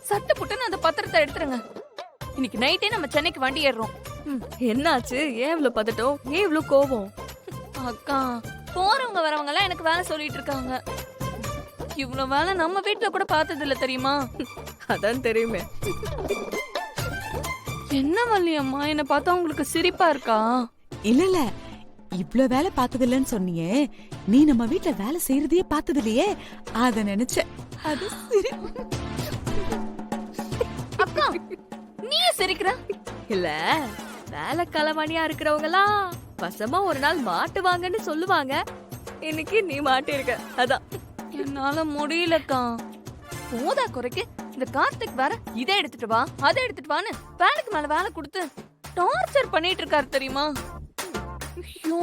சட்டு புட்டுன்னு அந்த பத்திரத்தை எடுத்துருங்க. இன்னைக்கு நைட்டே நம்ம சென்னைக்கு வண்டி ஏறுறோம். என்னாச்சு? ஏன் இவ்ளோ பதட்டம்? ஏன் இவ்ளோ கோவம்? அக்கா, போறவங்க வரவங்க எல்லாம் எனக்கு வேலை சொல்லிட்டு இருக்காங்க. இவ்வளவு வேலை நம்ம வீட்டுல கூட பார்த்தது இல்ல தெரியுமா? அதான் தெரியுமே. என்ன வள்ளியம்மா, என்ன பார்த்தா உங்களுக்கு சிரிப்பா இருக்கா? இல்ல இவ்ளோ வேலை பார்த்தது இல்லன்னு சொன்னியே, நீ நம்ம வீட்ல வேலை செய்யறதையே பார்த்தது இல்லையே, அத நினைச்சேன். அது அக்கா, நீ சிரிக்கிற? இல்ல, வேலை களவாணியா இருக்கிறவங்கலாம் வசமா ஒரு நாள் மாட்டுவாங்கன்னு சொல்லுவாங்க. இன்னைக்கு நீ மாட்டிருக்க, அதான். என்னால முடியலக்கா. போதா குறைக்கு இந்த கார்த்திக் வேற இதை எடுத்துட்டு வா அதை எடுத்துட்டு வான்னு வேலைக்கு மேல வேலை கொடுத்து டார்ச்சர் பண்ணிட்டு இருக்காரு தெரியுமா? ஐயோ,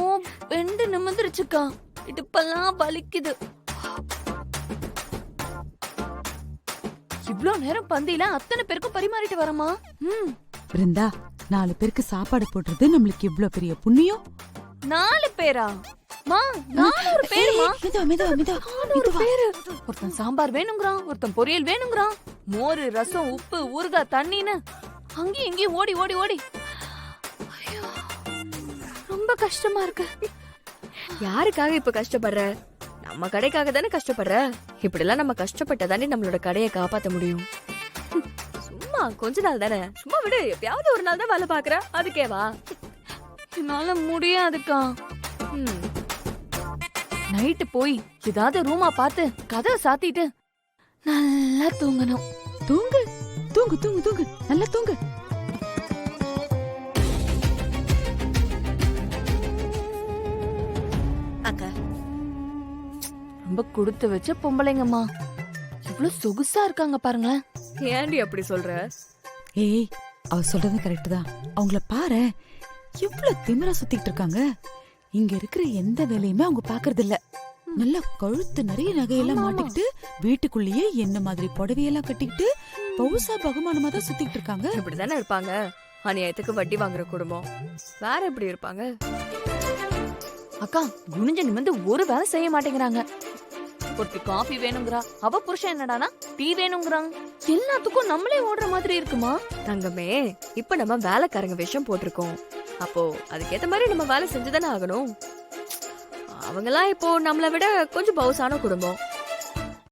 பெண்டு நிமிந்துருச்சுக்கா, இடுப்பெல்லாம் வலிக்குது. இவ்ளோ நேரம் பந்தியில அத்தனை பேருக்கும் பரிமாறிட்டு வரமா? பிருந்தா, 4 பேருக்கு சாப்பாடு போடுறது நம்மளுக்கு இவ்ளோ பெரிய புண்ணியம். 4 பேரா? மா, 400 பேருமா? மெதுவா. 400 பேரு. ஒருத்தன் சாம்பார் வேணுங்கிறான், ஒருத்தன் பொரியல் வேணுங்கிறான், மோரு, ரசம், உப்பு, ஊறுகாய், தண்ணின்னு அங்கேயும் இங்கேயும் ஓடி ஓடி ஓடி. ஐயோ, ரொம்ப கஷ்டமா இருக்கு. யாருக்காக இப்ப கஷ்டப்படுற? நம்ம கடைக்காக தானே கஷ்டப்படுற. இப்படி எல்லாம் நம்ம கஷ்டப்பட்டதானே நம்மளோட கடையை காப்பாத்த முடியும். சும்மா கொஞ்ச நாள் தானே, சும்மா விடு. எப்பயாவது ஒரு நாள் தான் வேலை பாக்குற, அதுக்கேவா? என்னால முடியாதுக்கா. நைட்டு போய் ஏதாவது ரூமா பார்த்து கதவை சாத்திட்டு நல்லா தூங்கணும். தூங்கு தூங்கு தூங்கு தூங்கு, நல்லா தூங்கு. அக்கா, ரொம்ப கொடுத்து வச்ச பொம்பளைங்கம்மா, இவ்வளவு சொகுசா இருக்காங்க பாருங்களேன். ஏன்டி அப்படி சொல்ற? ஏய், அவ சொல்றது கரெக்ட் தான். அவங்கள பாரு, எவ்வளவு திமிரா சுத்திட்டு இருக்காங்க. இங்க இருக்கிற எந்த வேலையுமே அவங்க பாக்குறது இல்ல. நல்ல கழுத்து நிறைய நகையெல்லாம் மாட்டிக்கிட்டு வீட்டுக்குள்ளேயே என்ன மாதிரி புடவையெல்லாம் கட்டிக்கிட்டு பௌசா பகுமானமா தான் சுத்திட்டு இருக்காங்க. இப்படிதானே இருப்பாங்க. அநியாயத்துக்கு வட்டி வாங்குற குடும்பம். வேற எப்படி இருப்பாங்க? அக்கா, குனிஞ்சு நிமிந்து ஒரு வேலை செய்ய மாட்டேங்கிறாங்க. ஒருத்தி காஃபி வேணுங்கிறா, அவ புருஷன் என்னடானா டீ வேணுங்கிறாங்க. எல்லாத்துக்கும் நம்மளே ஓடுற மாதிரி இருக்குமா? தங்கமே, இப்ப நம்ம வேலைக்காரங்க விஷம் போட்டிருக்கோம். அப்போ அதுக்கேத்த மாதிரி நம்ம வேலை செஞ்சுதானே ஆகணும். அவங்கெல்லாம் இப்போ நம்மளை விட கொஞ்சம் பவுசான குடும்பம்.